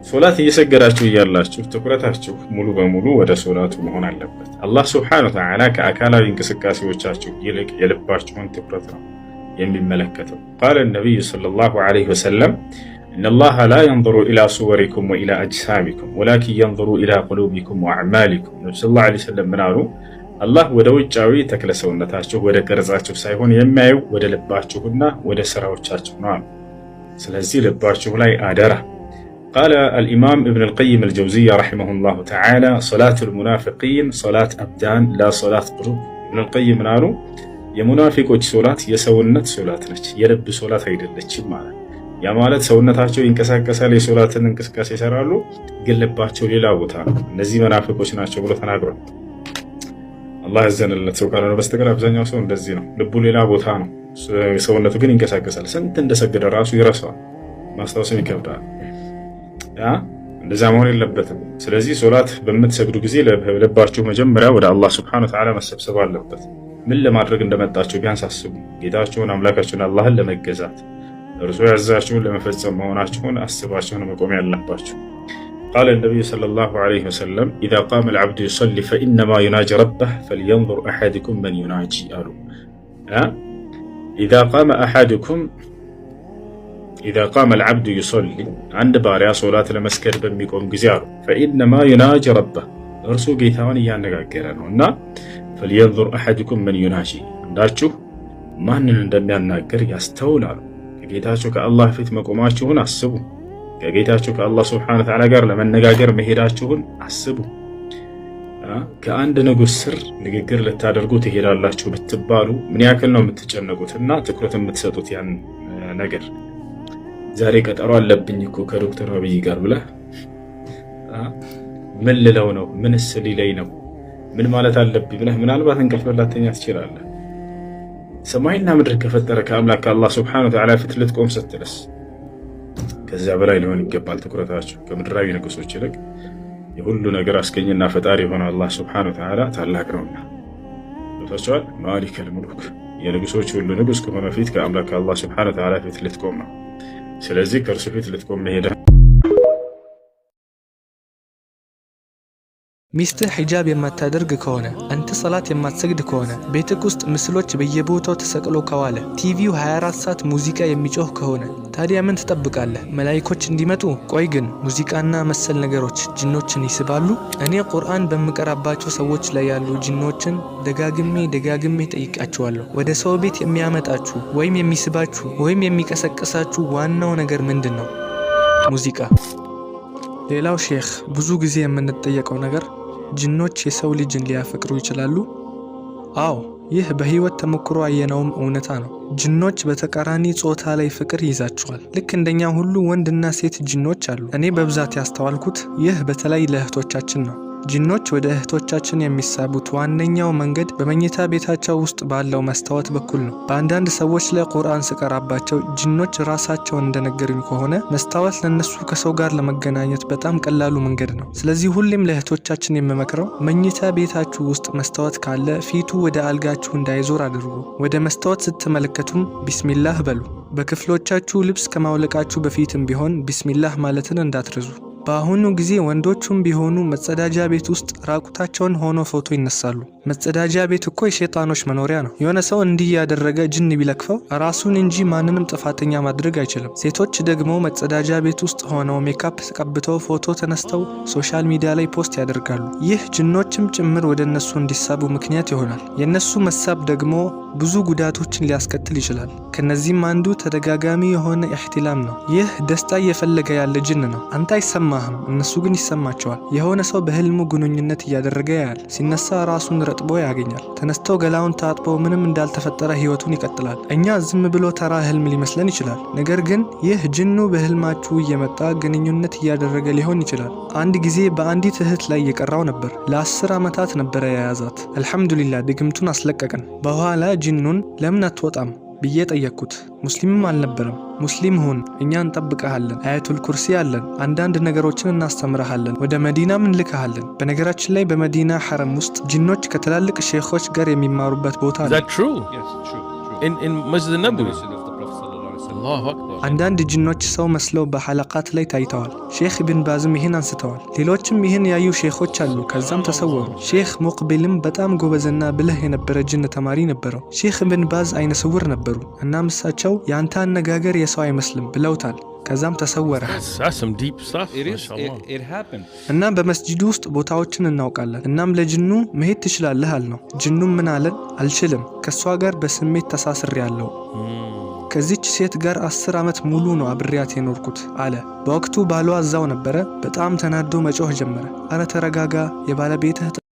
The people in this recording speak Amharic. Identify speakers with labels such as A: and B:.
A: ሶላት እየሰገዳችሁ እያላችሁ ትኩረታችሁ ሙሉ በሙሉ ወደ ሶላቱ መሆን አለበት። አላህ ሱብሓነሁ ወተዓላ ከአካላዊ እንቅስቃሴዎቻችሁ ይልቅ የልባችሁን ትኩረት ነው የሚመለከተው። ቃለ ነቢዩ ሰለላሁ ዐለይሂ ወሰለም ኢነላሃ ላ የንዙሩ ኢላ ሱወሪኩም ወኢላ አጅሳሚኩም ወላኪን የንዙሩ ኢላ ቁሉቢኩም ወአዕማሊኩም። ነቢ ሰለላሁ ዐለይሂ ወሰለም ምን አሉ? አላህ ወደ ውጫዊ ተክለ ሰውነታችሁ ወደ ቅርጻችሁ ሳይሆን የሚያየው ወደ ልባችሁና ወደ ስራዎቻችሁ ነው አሉ። ስለዚህ ልባችሁ ላይ አደራ። ቃለ አልኢማም ኢብኑል ቀይም አልጀውዚያ ረሒመሁላሁ ተዓላ ሶላቱል ሙናፊቂን ሶላት አብዳን ላ ሶላት ቁሉብ። ኢብኑል ቀይም ምን አሉ? የሙናፊቆች ሶላት የሰውነት ሶላት ነች፣ የልብ ሶላት አይደለችም ማለት። ያ ማለት ሰውነታቸው ይንቀሳቀሳል፣ የሶላትን እንቅስቃሴ ይሰራሉ፣ ግን ልባቸው ሌላ ቦታ ነው። እነዚህ መናፊቆች ናቸው ብሎ ተናግሯል። አላህ ያዘነለት ሰው ካልሆነ በስተቀር አብዛኛው ሰው እንደዚህ ነው። ልቡ ሌላ ቦታ ነው፣ ሰውነቱ ግን ይንቀሳቀሳል። ስንት እንደሰገደ ራሱ ይረሳዋል፣ ማስታወስም ይከብዳል። እንደዛ መሆን የለበትም። ስለዚህ ሶላት በምትሰግዱ ጊዜ ልባችሁ መጀመሪያ ወደ አላህ ሱብሓነሁ ወተዓላ መሰብሰብ አለበት። ምን ለማድረግ እንደመጣችሁ ቢያንስ አስቡ። ጌታችሁን አምላካችሁን አላህን ለመገዛት እርሱ ያዛችሁን ለመፈጸም መሆናችሁን አስባችሁ ነው መቆም ያለባችሁ። ቃለ ነቢዩ ሰለላሁ ዐለይሂ ወሰለም ኢዛ ቃመ አልዐብዱ ዩሰሊ ፈኢነማ ዩናጂ ረበህ ፈልየንዙር አሐዱኩም መን ዩናጂ አሉ። ኢዛ ቃመ አልዐብዱ ዩሰሊ አንድ ባሪያ ሶላት ለመስገድ በሚቆም ጊዜ አሉ ፈኢነማ ዩናጂ ረበህ እርሱ ጌታውን እያነጋገረ ነው እና ፈልየንዙር አሐዱኩም መን ዩናጂ አንዳችሁ ማንን እንደሚያናገር ያስተውላሉ። ከጌታችሁ ከአላህ ፊት መቆማችሁን አስቡ። ከጌታችሁ ከአላህ ሱብሓነሁ ወተዓላ ጋር ለመነጋገር መሄዳችሁን አስቡ። ከአንድ ንጉሥ ስር ንግግር ልታደርጉ ትሄዳላችሁ ብትባሉ ምን ያክል ነው የምትጨነቁትና ትኩረት የምትሰጡት ያን ነገር? ዛሬ ቀጠሮ አለብኝ እኮ ከዶክተር አብይ ጋር ብለህ ምን ልለው ነው? ምንስ ሊለኝ ነው? ምን ማለት አለብኝ ብለህ ምናልባት እንቅልፍ ላተኛ ትችላለህ። ሰማይና ምድር ከፈጠረ ከአምላክ ከአላህ ሱብሓነሁ ወተዓላ ፊት ልትቆም ስትልስ ከዚያ በላይ ሊሆን ይገባል ትኩረታችሁ። ከምድራዊ ንጉሶች ይልቅ የሁሉ ነገር አስገኝና ፈጣሪ የሆነ አላህ ሱብሓነሁ ወተዓላ ታላቅ ነውና ተፈጽሟል። ማሊከል ሙሉክ የንጉሶች ሁሉ ንጉስ ከሆነ ፊት ከአምላክ ከአላህ ሱብሓነሁ ወተዓላ ፊት ልትቆም ነው። ስለዚህ ከእርሱ ፊት ልትቆም መሄድ
B: ሚስትህ ሒጃብ የማታደርግ ከሆነ አንተ ሰላት የማትሰግድ ከሆነ ቤትህ ውስጥ ምስሎች በየቦታው ተሰቅሎ ከዋለ ቲቪው 24 ሰዓት ሙዚቃ የሚጮህ ከሆነ ታዲያ ምን ትጠብቃለህ? መላእክቶች እንዲመጡ? ቆይ ግን ሙዚቃና መሰል ነገሮች ጅኖችን ይስባሉ? እኔ ቁርአን በምቀራባቸው ሰዎች ላይ ያሉ ጅኖችን ደጋግሜ ጠይቃቸዋለሁ። ወደ ሰው ቤት የሚያመጣችሁ ወይም የሚስባችሁ ወይም የሚቀሰቅሳችሁ ዋናው ነገር ምንድን ነው? ሙዚቃ። ሌላው ሼክ ብዙ ጊዜ የምንጠየቀው ነገር ጅኖች የሰው ልጅን ሊያፈቅሩ ይችላሉ? አዎ፣ ይህ በህይወት ተሞክሮ ያየነውም እውነታ ነው። ጅኖች በተቃራኒ ጾታ ላይ ፍቅር ይይዛቸዋል። ልክ እንደኛ ሁሉ ወንድና ሴት ጅኖች አሉ። እኔ በብዛት ያስተዋልኩት ይህ በተለይ ለእህቶቻችን ነው። ጅኖች ወደ እህቶቻችን የሚሳቡት ዋነኛው መንገድ በመኝታ ቤታቸው ውስጥ ባለው መስታወት በኩል ነው። በአንዳንድ ሰዎች ላይ ቁርአን ስቀራባቸው ጅኖች ራሳቸውን እንደነገሩኝ ከሆነ መስታወት ለነሱ ከሰው ጋር ለመገናኘት በጣም ቀላሉ መንገድ ነው። ስለዚህ ሁሌም ለእህቶቻችን የምመክረው መኝታ ቤታችሁ ውስጥ መስታወት ካለ ፊቱ ወደ አልጋችሁ እንዳይዞር አድርጉ። ወደ መስታወት ስትመለከቱም ቢስሚላህ በሉ። በክፍሎቻችሁ ልብስ ከማውለቃችሁ በፊትም ቢሆን ቢስሚላህ ማለትን እንዳትረሱ። በአሁኑ ጊዜ ወንዶቹም ቢሆኑ መጸዳጃ ቤት ውስጥ ራቁታቸውን ሆኖ ፎቶ ይነሳሉ። መጸዳጃ ቤት እኮ የሸይጣኖች መኖሪያ ነው። የሆነ ሰው እንዲህ ያደረገ ጅን ቢለክፈው ራሱን እንጂ ማንንም ጥፋተኛ ማድረግ አይችልም። ሴቶች ደግሞ መጸዳጃ ቤት ውስጥ ሆነው ሜካፕ ተቀብተው ፎቶ ተነስተው ሶሻል ሚዲያ ላይ ፖስት ያደርጋሉ። ይህ ጅኖችም ጭምር ወደ እነሱ እንዲሳቡ ምክንያት ይሆናል። የእነሱ መሳብ ደግሞ ብዙ ጉዳቶችን ሊያስከትል ይችላል። ከነዚህም አንዱ ተደጋጋሚ የሆነ ኢህቲላም ነው። ይህ ደስታ እየፈለገ ያለ ጅን ነው። አንተ አይሰማህም፣ እነሱ ግን ይሰማቸዋል። የሆነ ሰው በህልሙ ግንኙነት እያደረገ ያያል። ሲነሳ ራሱን ረጥቦ ያገኛል። ተነስተው ገላውን ታጥቦ ምንም እንዳልተፈጠረ ህይወቱን ይቀጥላል። እኛ ዝም ብሎ ተራ ህልም ሊመስለን ይችላል። ነገር ግን ይህ ጅኑ በህልማችሁ እየመጣ ግንኙነት እያደረገ ሊሆን ይችላል። አንድ ጊዜ በአንዲት እህት ላይ እየቀራው ነበር። ለ10 ዓመታት ነበረ የያዛት። አልሐምዱሊላህ ድግምቱን አስለቀቀን። በኋላ ጅኑን ለምን አትወጣም ብዬ ጠየቅኩት። ሙስሊምም አልነበረም። ሙስሊም ሁን፣ እኛ እንጠብቀሃለን፣ አያቱል ኩርሲ አለን፣ አንዳንድ ነገሮችን እናስተምረሃለን፣ ወደ መዲናም እንልከሃለን። በነገራችን ላይ በመዲና ሐረም ውስጥ ጅኖች ከትላልቅ ሼኾች ጋር የሚማሩበት ቦታ ነው።
C: in Masjid an-Nabawi
B: አንዳንድ ጅኖች ሰው መስለው በሐለቃት ላይ ታይተዋል። ሼክ ኢብን ባዝም ይህን አንስተዋል። ሌሎችም ይህን ያዩ ሼኾች አሉ፣ ከዛም ተሰወሩ። ሼክ ሙቅቢልም በጣም ጎበዝና ብልህ የነበረ ጅን ተማሪ ነበረው። ሼክ ኢብን ባዝ አይነ ስውር ነበሩ። እናም እሳቸው የአንተ አነጋገር የሰው አይመስልም ብለውታል። ከዛም ተሰወረ። እናም በመስጂዱ ውስጥ ቦታዎችን እናውቃለን። እናም ለጅኑ መሄድ ትችላለህ አልነው። ጅኑም ምን አለን? አልችልም፣ ከእሷ ጋር በስሜት ተሳስሬ ያለው ከዚች ሴት ጋር 10 ዓመት ሙሉ ነው አብሬያት የኖርኩት አለ። በወቅቱ ባሏ እዛው ነበረ። በጣም ተናዶ መጮህ ጀመረ። አረ ተረጋጋ፣ የባለቤትህ